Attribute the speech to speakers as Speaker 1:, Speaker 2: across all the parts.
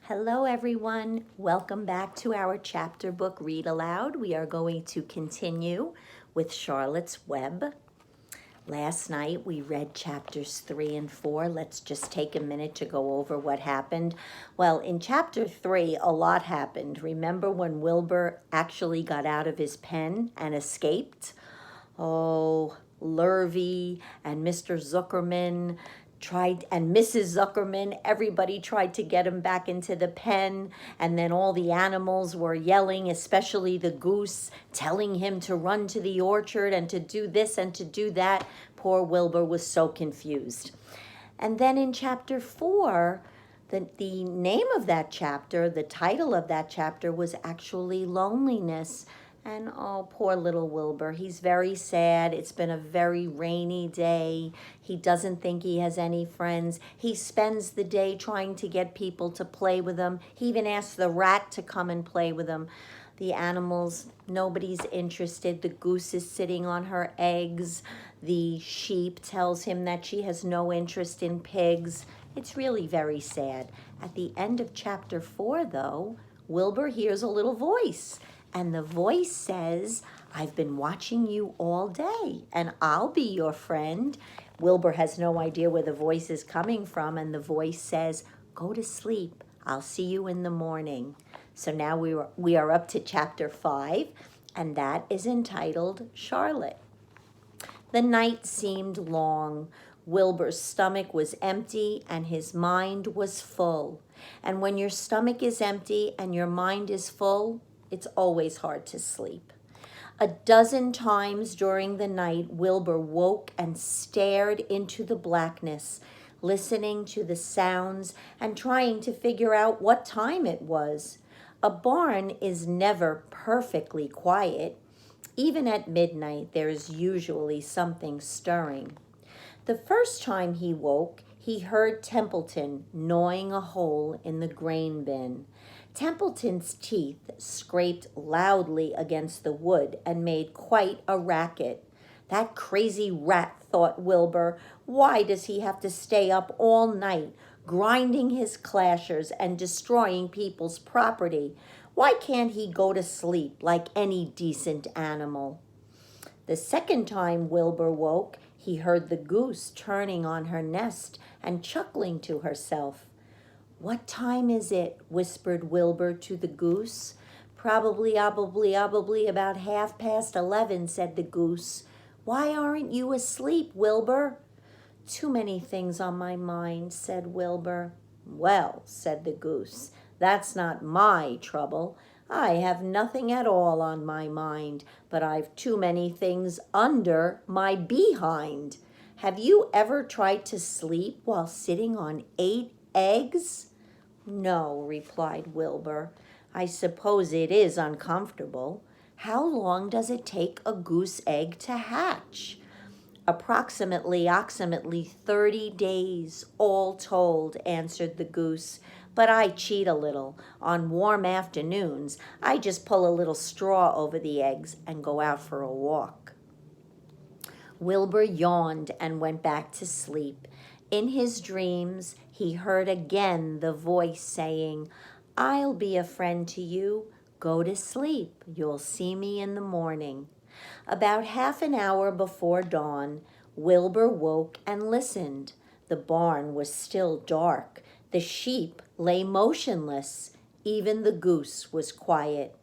Speaker 1: Hello everyone, welcome back to our chapter book Read Aloud. We are going to continue with Charlotte's Web. Last night we read chapters 3 and 4. Let's just take a minute to go over what happened. Well, in chapter 3, a lot happened. Remember when Wilbur actually got out of his pen and escaped? Oh, Lurvy and Mr. Zuckerman and Mrs. Zuckerman, everybody tried to get him back into the pen, and then all the animals were yelling, especially the goose, telling him to run to the orchard and to do this and to do that. Poor Wilbur was so confused. And then in chapter 4, the name of that chapter, the title of that chapter was actually Loneliness. And oh, poor little Wilbur. He's very sad. It's been a very rainy day. He doesn't think he has any friends. He spends the day trying to get people to play with him. He even asked the rat to come and play with him. The animals, nobody's interested. The goose is sitting on her eggs. The sheep tells him that she has no interest in pigs. It's really very sad. At the end of chapter 4, though, Wilbur hears a little voice. And the voice says, I've been watching you all day, and I'll be your friend. Wilbur has no idea where the voice is coming from, and the voice says, go to sleep. I'll see you in the morning. So now we are up to chapter 5, and that is entitled Charlotte. The night seemed long. Wilbur's stomach was empty, and his mind was full. And when your stomach is empty and your mind is full, it's always hard to sleep. A dozen times during the night, Wilbur woke and stared into the blackness, listening to the sounds and trying to figure out what time it was. A barn is never perfectly quiet. Even at midnight, there is usually something stirring. The first time he woke, he heard Templeton gnawing a hole in the grain bin. Templeton's teeth scraped loudly against the wood and made quite a racket. That crazy rat, thought Wilbur. Why does he have to stay up all night, grinding his clashers and destroying people's property? Why can't he go to sleep like any decent animal? The second time Wilbur woke, he heard the goose turning on her nest and chuckling to herself. What time is it? Whispered Wilbur to the goose. Probably about 11:30, said the goose. Why aren't you asleep, Wilbur? Too many things on my mind, said Wilbur. Well, said the goose, that's not my trouble. I have nothing at all on my mind, but I've too many things under my behind. Have you ever tried to sleep while sitting on 8 eggs? No, replied Wilbur. I suppose it is uncomfortable. How long does it take a goose egg to hatch? Approximately 30 days, all told, answered the goose. But I cheat a little. On warm afternoons, I just pull a little straw over the eggs and go out for a walk. Wilbur yawned and went back to sleep. In his dreams, he heard again the voice saying, I'll be a friend to you. Go to sleep. You'll see me in the morning. About half an hour before dawn, Wilbur woke and listened. The barn was still dark. The sheep lay motionless. Even the goose was quiet.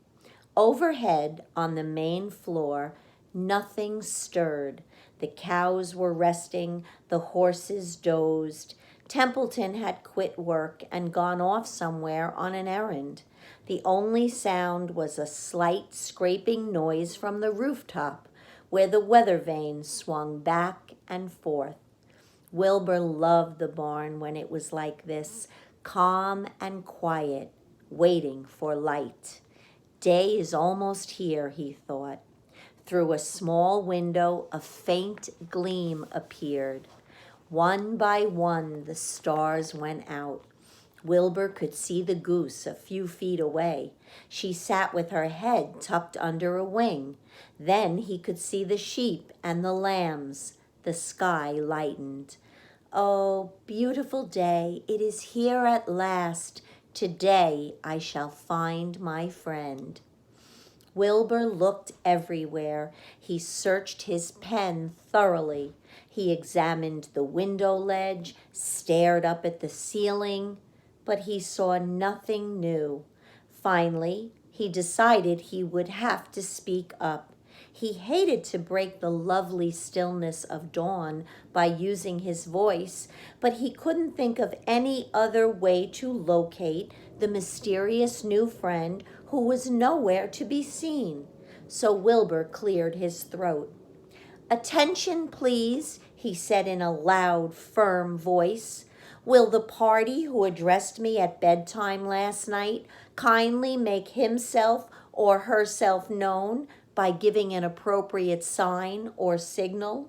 Speaker 1: Overhead, on the main floor, nothing stirred. The cows were resting, the horses dozed. Templeton had quit work and gone off somewhere on an errand. The only sound was a slight scraping noise from the rooftop, where the weather vane swung back and forth. Wilbur loved the barn when it was like this, calm and quiet, waiting for light. Day is almost here, he thought. Through a small window, a faint gleam appeared. One by one, the stars went out. Wilbur could see the goose a few feet away. She sat with her head tucked under a wing. Then he could see the sheep and the lambs. The sky lightened. Oh, beautiful day, it is here at last. Today I shall find my friend. Wilbur looked everywhere. He searched his pen thoroughly. He examined the window ledge, stared up at the ceiling, but he saw nothing new. Finally, he decided he would have to speak up. He hated to break the lovely stillness of dawn by using his voice, but he couldn't think of any other way to locate the mysterious new friend who was nowhere to be seen. So Wilbur cleared his throat. "Attention, please," he said in a loud, firm voice. "Will the party who addressed me at bedtime last night kindly make himself or herself known by giving an appropriate sign or signal?"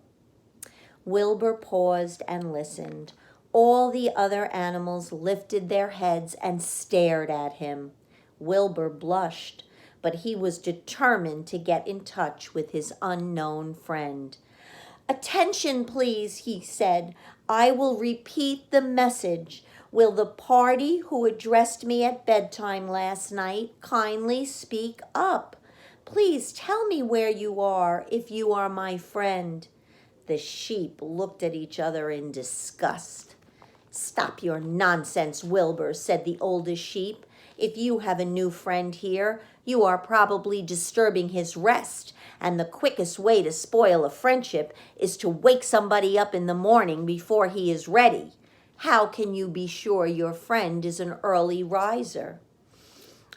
Speaker 1: Wilbur paused and listened. All the other animals lifted their heads and stared at him. Wilbur blushed, but he was determined to get in touch with his unknown friend. "Attention, please," he said. "I will repeat the message. Will the party who addressed me at bedtime last night kindly speak up? Please tell me where you are if you are my friend." The sheep looked at each other in disgust. "Stop your nonsense, Wilbur," said the oldest sheep. "If you have a new friend here, you are probably disturbing his rest, and the quickest way to spoil a friendship is to wake somebody up in the morning before he is ready. How can you be sure your friend is an early riser?"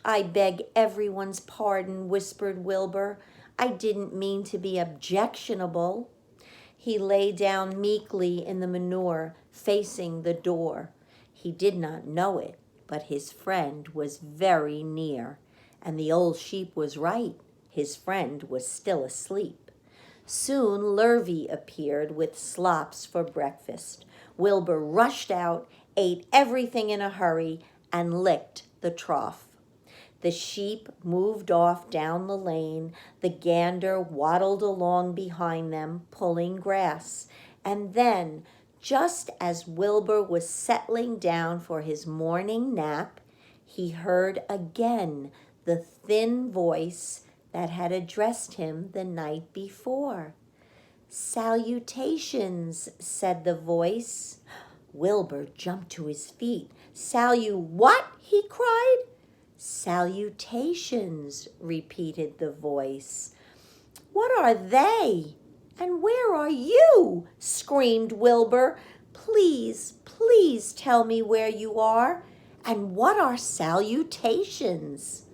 Speaker 1: "I beg everyone's pardon," whispered Wilbur. "I didn't mean to be objectionable." He lay down meekly in the manure, facing the door. He did not know it, but his friend was very near, and the old sheep was right. His friend was still asleep. Soon Lurvy appeared with slops for breakfast. Wilbur rushed out, ate everything in a hurry, and licked the trough. The sheep moved off down the lane. The gander waddled along behind them, pulling grass. And then, just as Wilbur was settling down for his morning nap, he heard again the thin voice that had addressed him the night before. "Salutations," said the voice. Wilbur jumped to his feet. "What?" he cried. "Salutations," repeated the voice. "What are they? And where are you?" screamed Wilbur. "Please, please tell me where you are. And what are salutations?"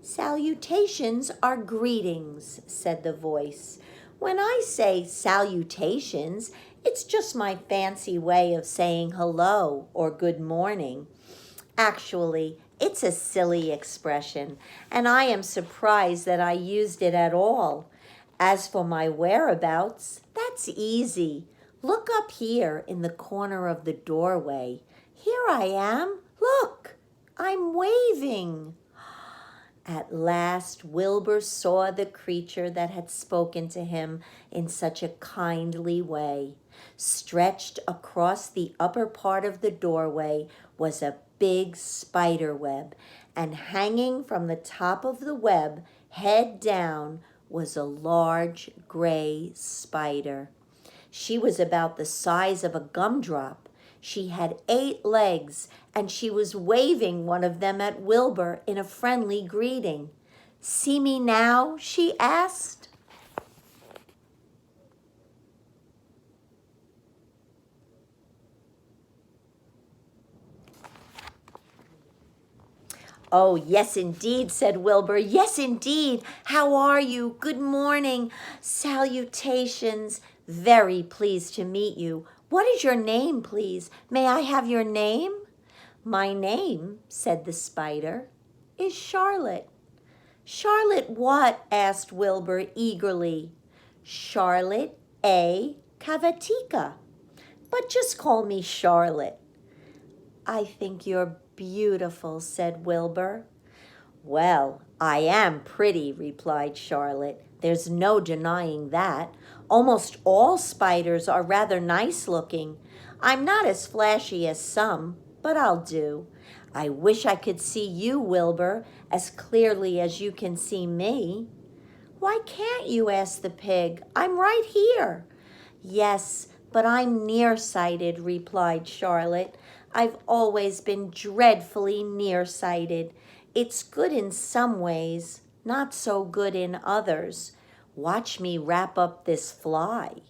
Speaker 1: "Salutations are greetings," said the voice. "When I say salutations, it's just my fancy way of saying hello or good morning. Actually, it's a silly expression, and I am surprised that I used it at all. As for my whereabouts, that's easy. Look up here in the corner of the doorway. Here I am. Look, I'm waving." At last, Wilbur saw the creature that had spoken to him in such a kindly way. Stretched across the upper part of the doorway was a big spider web, and hanging from the top of the web, head down, was a large gray spider. She was about the size of a gumdrop. She had 8 legs, and she was waving one of them at Wilbur in a friendly greeting. "See me now?" she asked. "Oh, yes, indeed," said Wilbur. "Yes, indeed. How are you? Good morning. Salutations. Very pleased to meet you. What is your name, please? May I have your name?" "My name," said the spider, "is Charlotte." "Charlotte what?" asked Wilbur eagerly. "Charlotte A. Cavatica. But just call me Charlotte." "I think you're beautiful," said Wilbur. "Well, I am pretty," replied Charlotte. "There's no denying that. Almost all spiders are rather nice looking. I'm not as flashy as some, but I'll do. I wish I could see you, Wilbur, as clearly as you can see me." "Why can't you?" asked the pig. "I'm right here." "Yes, but I'm nearsighted," replied Charlotte. "I've always been dreadfully nearsighted. It's good in some ways, not so good in others. Watch me wrap up this fly."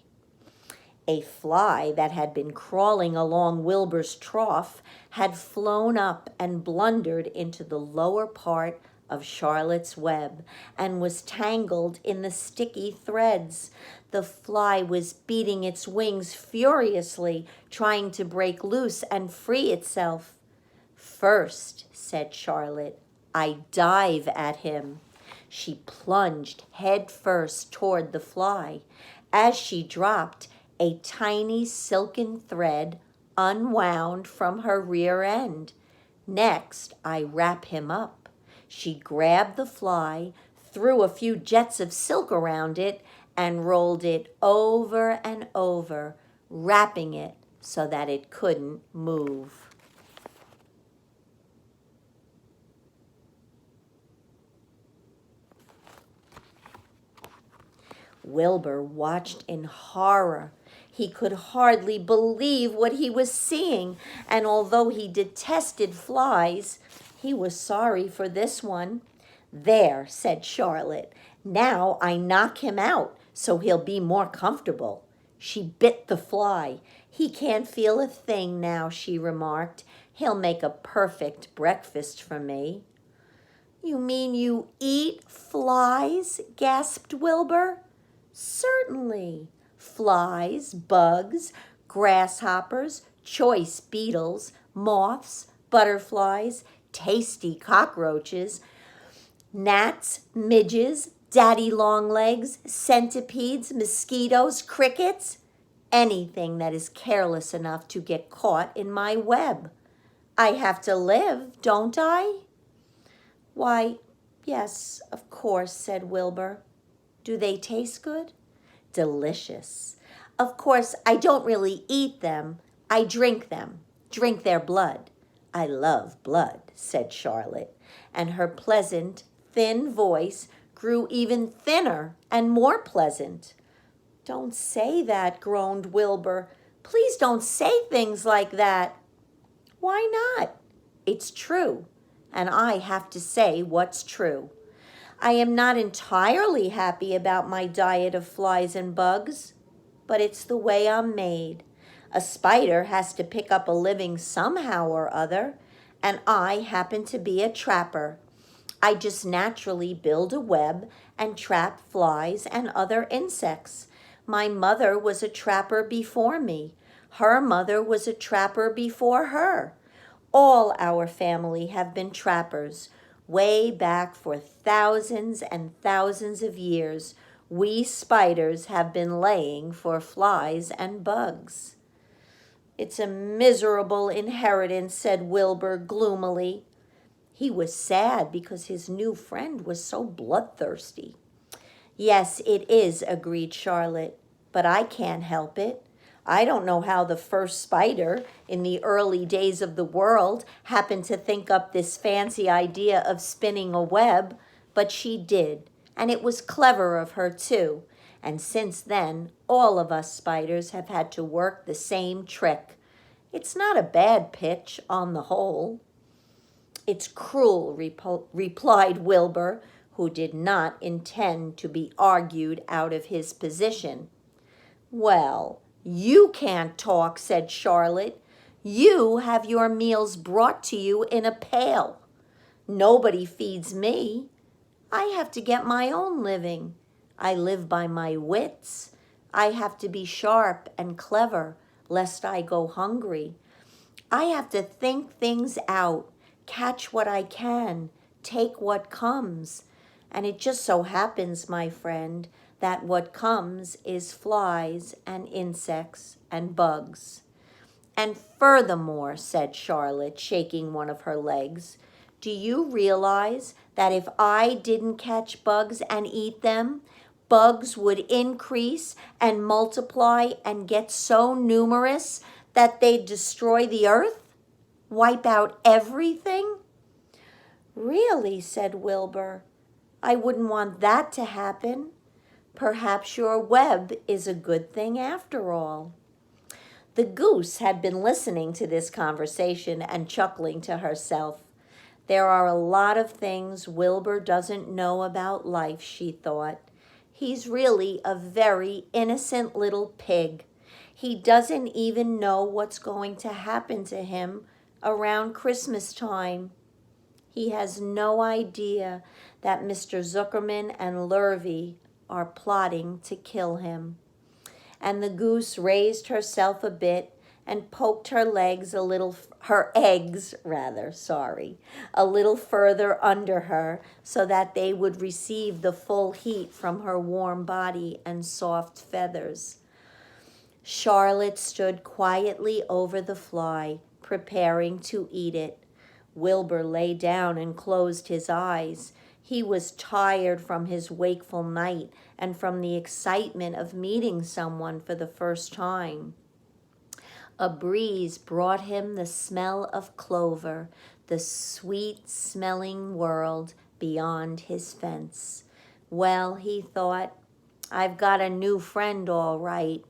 Speaker 1: A fly that had been crawling along Wilbur's trough had flown up and blundered into the lower part of Charlotte's web and was tangled in the sticky threads. The fly was beating its wings furiously, trying to break loose and free itself. "First," said Charlotte, "I dive at him." She plunged head first toward the fly. As she dropped, a tiny silken thread unwound from her rear end. "Next, I wrap him up." She grabbed the fly, threw a few jets of silk around it, and rolled it over and over, wrapping it so that it couldn't move. Wilbur watched in horror. He could hardly believe what he was seeing, and although he detested flies, he was sorry for this one. "There," said Charlotte. "Now I knock him out so he'll be more comfortable." She bit the fly. "He can't feel a thing now," she remarked. "He'll make a perfect breakfast for me." "You mean you eat flies?" gasped Wilbur. "Certainly. Flies, bugs, grasshoppers, choice beetles, moths, butterflies, tasty cockroaches, gnats, midges, daddy-long-legs, centipedes, mosquitoes, crickets, anything that is careless enough to get caught in my web. I have to live, don't I?" "Why, yes, of course," said Wilbur. "Do they taste good?" "Delicious. Of course, I don't really eat them. I drink them, drink their blood." "I love blood," said Charlotte, and her pleasant, thin voice grew even thinner and more pleasant. "Don't say that," groaned Wilbur. "Please don't say things like that." "Why not? It's true, and I have to say what's true. I am not entirely happy about my diet of flies and bugs, but it's the way I'm made. A spider has to pick up a living somehow or other, and I happen to be a trapper. I just naturally build a web and trap flies and other insects. My mother was a trapper before me. Her mother was a trapper before her. All our family have been trappers. Way back for thousands and thousands of years, we spiders have been laying for flies and bugs." "It's a miserable inheritance," said Wilbur gloomily. He was sad because his new friend was so bloodthirsty. "Yes, it is," agreed Charlotte, "but I can't help it. I don't know how the first spider in the early days of the world happened to think up this fancy idea of spinning a web, but she did, and it was clever of her too. And since then, all of us spiders have had to work the same trick. It's not a bad pitch on the whole." "It's cruel," replied Wilbur, who did not intend to be argued out of his position. "Well, you can't talk," said Charlotte. "You have your meals brought to you in a pail. Nobody feeds me. I have to get my own living. I live by my wits. I have to be sharp and clever, lest I go hungry. I have to think things out, catch what I can, take what comes. And it just so happens, my friend, that what comes is flies and insects and bugs. And furthermore," said Charlotte, shaking one of her legs, "do you realize that if I didn't catch bugs and eat them, bugs would increase and multiply and get so numerous that they'd destroy the earth? Wipe out everything?" "Really," said Wilbur, "I wouldn't want that to happen. Perhaps your web is a good thing after all." The goose had been listening to this conversation and chuckling to herself. There are a lot of things Wilbur doesn't know about life, she thought. He's really a very innocent little pig. He doesn't even know what's going to happen to him around Christmas time. He has no idea that Mr. Zuckerman and Lurvy are plotting to kill him. And the goose raised herself a bit and poked her eggs a little further under her so that they would receive the full heat from her warm body and soft feathers. Charlotte stood quietly over the fly, preparing to eat it. Wilbur lay down and closed his eyes. He was tired from his wakeful night and from the excitement of meeting someone for the first time. A breeze brought him the smell of clover, the sweet-smelling world beyond his fence. Well, he thought, I've got a new friend all right.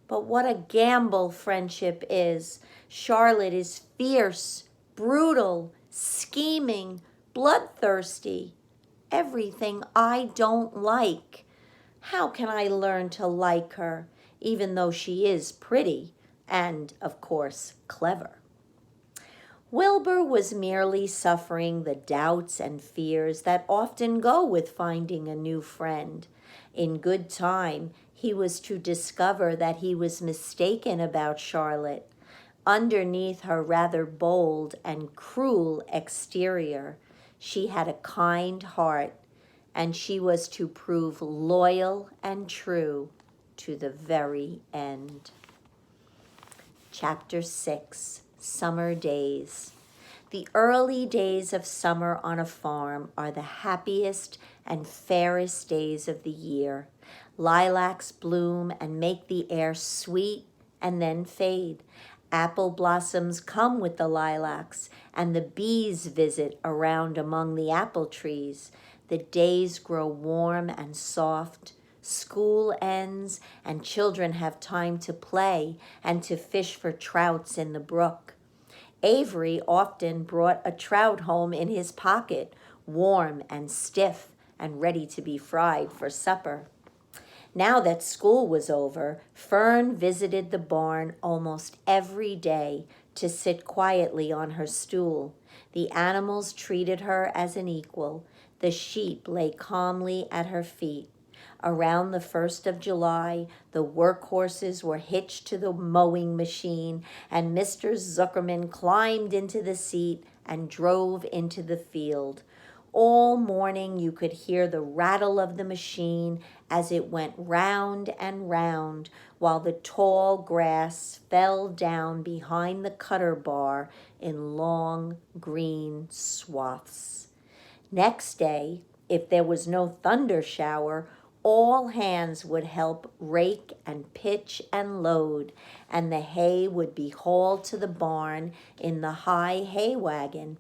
Speaker 1: But what a gamble friendship is. Charlotte is fierce, brutal, scheming, bloodthirsty. Everything I don't like. How can I learn to like her, even though she is pretty and, of course, clever? Wilbur was merely suffering the doubts and fears that often go with finding a new friend. In good time, he was to discover that he was mistaken about Charlotte. Underneath her rather bold and cruel exterior, she had a kind heart, and she was to prove loyal and true to the very end. Chapter 6, Summer Days. The early days of summer on a farm are the happiest and fairest days of the year. Lilacs bloom and make the air sweet and then fade. Apple blossoms come with the lilacs, and the bees visit around among the apple trees. The days grow warm and soft. School ends, and children have time to play and to fish for trouts in the brook. Avery often brought a trout home in his pocket, warm and stiff and ready to be fried for supper. Now that school was over, Fern visited the barn almost every day to sit quietly on her stool. The animals treated her as an equal. The sheep lay calmly at her feet. Around the 1st of July, the workhorses were hitched to the mowing machine, and Mr. Zuckerman climbed into the seat and drove into the field. All morning you could hear the rattle of the machine as it went round and round, while the tall grass fell down behind the cutter bar in long green swaths. Next day, if there was no thunder shower, all hands would help rake and pitch and load, and the hay would be hauled to the barn in the high hay wagon,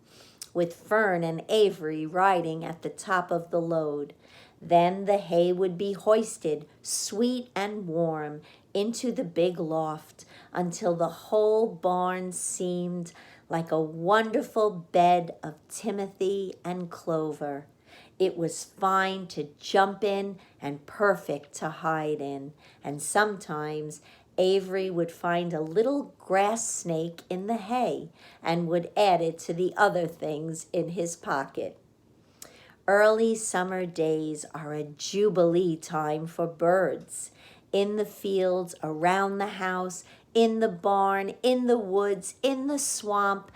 Speaker 1: with Fern and Avery riding at the top of the load. Then the hay would be hoisted, sweet and warm, into the big loft until the whole barn seemed like a wonderful bed of timothy and clover. It was fine to jump in and perfect to hide in, and sometimes Avery would find a little grass snake in the hay and would add it to the other things in his pocket. Early summer days are a jubilee time for birds. In the fields, around the house, in the barn, in the woods, in the swamp,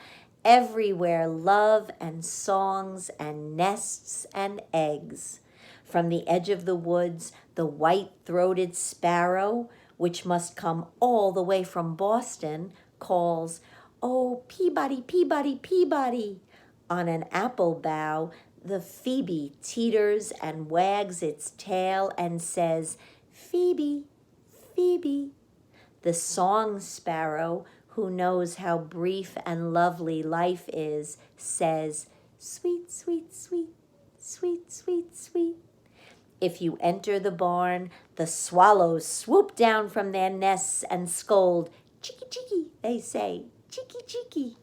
Speaker 1: everywhere love and songs and nests and eggs. From the edge of the woods, the white-throated sparrow, which must come all the way from Boston, calls, "Oh, Peabody, Peabody, Peabody." On an apple bough, the phoebe teeters and wags its tail and says, "Phoebe, Phoebe." The song sparrow, who knows how brief and lovely life is, says, sweet, sweet, sweet, sweet, sweet, sweet. If you enter the barn, the swallows swoop down from their nests and scold. Cheeky, cheeky, they say, cheeky, cheeky.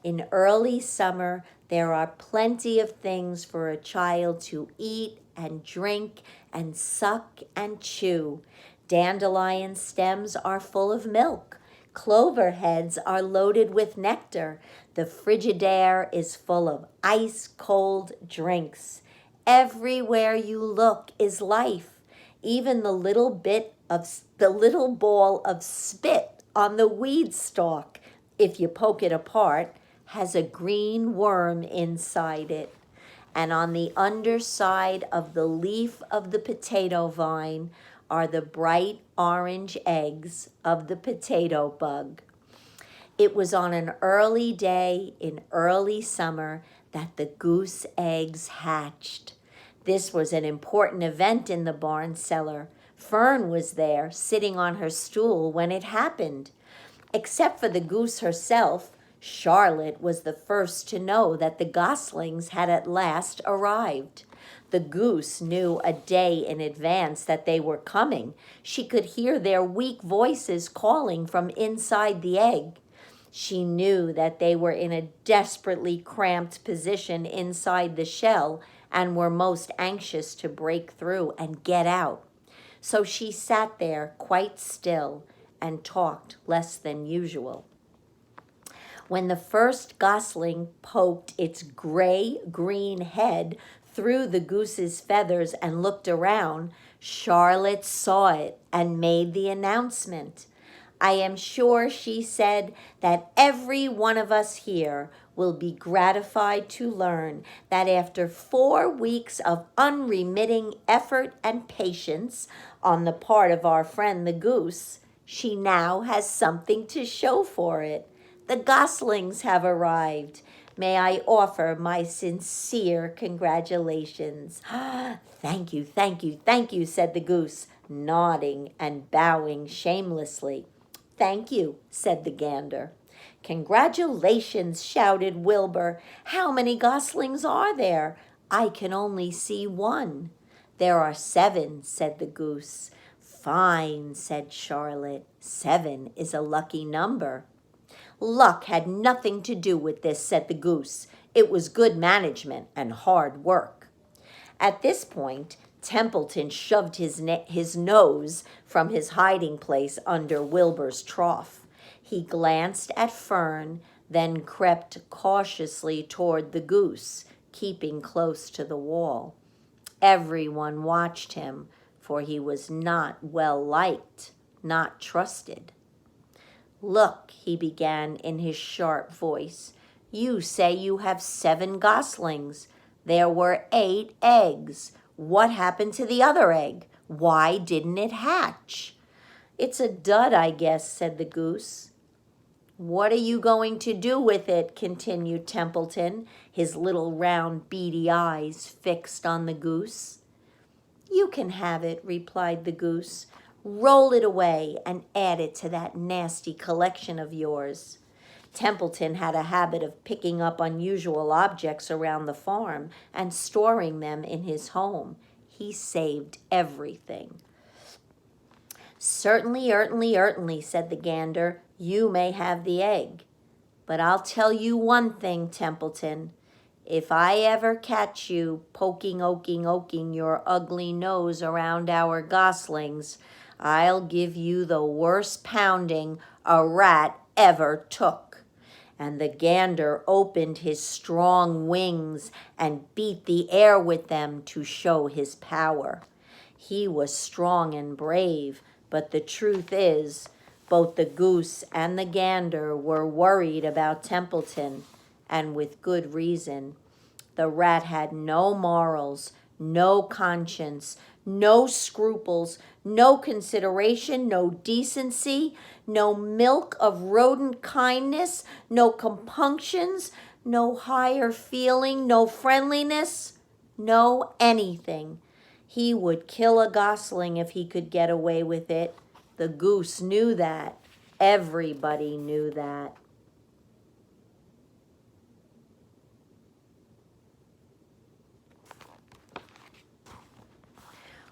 Speaker 1: In early summer, there are plenty of things for a child to eat and drink and suck and chew. Dandelion stems are full of milk. Clover heads are loaded with nectar. The Frigidaire is full of ice-cold drinks. Everywhere you look is life. Even the little ball of spit on the weed stalk, if you poke it apart, has a green worm inside it. And on the underside of the leaf of the potato vine are the bright orange eggs of the potato bug. It was on an early day in early summer that the goose eggs hatched. This was an important event in the barn cellar. Fern was there, sitting on her stool when it happened. Except for the goose herself, Charlotte was the first to know that the goslings had at last arrived. The goose knew a day in advance that they were coming. She could hear their weak voices calling from inside the egg. She knew that they were in a desperately cramped position inside the shell and were most anxious to break through and get out. So she sat there quite still and talked less than usual. When the first gosling poked its gray-green head through the goose's feathers and looked around, Charlotte saw it and made the announcement. I am sure, she said, that every one of us here will be gratified to learn that after 4 weeks of unremitting effort and patience on the part of our friend the goose, she now has something to show for it. The goslings have arrived. May I offer my sincere congratulations. Thank you, thank you, thank you, said the goose, nodding and bowing shamelessly. Thank you, said the gander. Congratulations, shouted Wilbur. How many goslings are there? I can only see 1. There are 7, said the goose. Fine, said Charlotte. 7 is a lucky number. Luck had nothing to do with this, said the goose. It was good management and hard work. At this point, Templeton shoved his nose from his hiding place under Wilbur's trough. He glanced at Fern, then crept cautiously toward the goose, keeping close to the wall. Everyone watched him, for he was not well liked, not trusted. Look, he began in his sharp voice, you say you have 7 goslings. There were 8 eggs. What happened to the other egg? Why didn't it hatch? It's a dud, I guess, said the goose. What are you going to do with it? Continued Templeton, his little round beady eyes fixed on the goose. You can have it, replied the goose. Roll it away and add it to that nasty collection of yours. Templeton had a habit of picking up unusual objects around the farm and storing them in his home. He saved everything. Certainly, said the gander. You may have the egg. But I'll tell you one thing, Templeton. If I ever catch you poking your ugly nose around our goslings, I'll give you the worst pounding a rat ever took. And the gander opened his strong wings and beat the air with them to show his power. He was strong and brave, but the truth is, both the goose and the gander were worried about Templeton, and with good reason. The rat had no morals, no conscience, no scruples, no consideration, no decency, no milk of rodent kindness, no compunctions, no higher feeling, no friendliness, no anything. He would kill a gosling if he could get away with it. The goose knew that. Everybody knew that.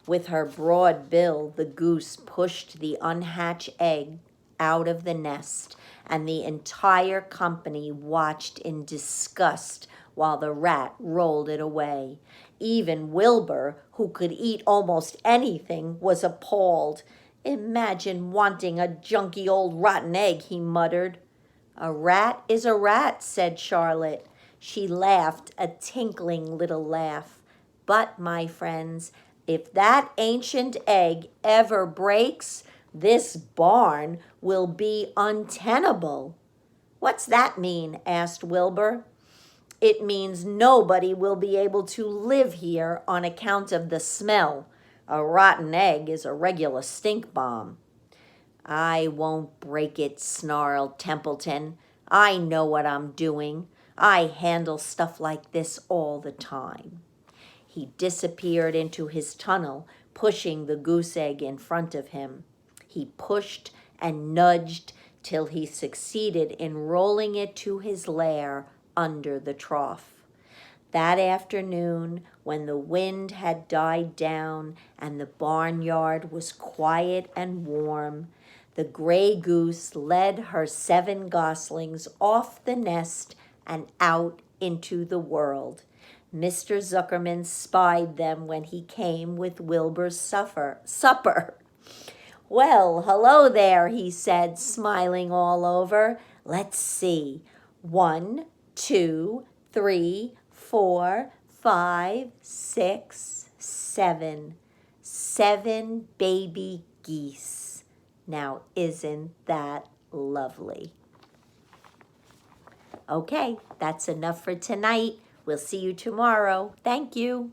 Speaker 1: With her broad bill, the goose pushed the unhatched egg out of the nest, and the entire company watched in disgust while the rat rolled it away. Even Wilbur, who could eat almost anything, was appalled. Imagine wanting a junky old rotten egg, he muttered. A rat is a rat, said Charlotte. She laughed a tinkling little laugh. But, my friends, if that ancient egg ever breaks, this barn will be untenable. What's that mean? Asked Wilbur. It means nobody will be able to live here on account of the smell. A rotten egg is a regular stink bomb. I won't break it, snarled Templeton. I know what I'm doing. I handle stuff like this all the time. He disappeared into his tunnel, pushing the goose egg in front of him. He pushed and nudged till he succeeded in rolling it to his lair under the trough. That afternoon, when the wind had died down and the barnyard was quiet and warm, the gray goose led her 7 goslings off the nest and out into the world. Mr. Zuckerman spied them when he came with Wilbur's supper. Well, hello there, he said, smiling all over. Let's see. 1, 2, 3, 4, 5, 6, 7. 7 baby geese. Now, isn't that lovely? Okay, that's enough for tonight. We'll see you tomorrow. Thank you.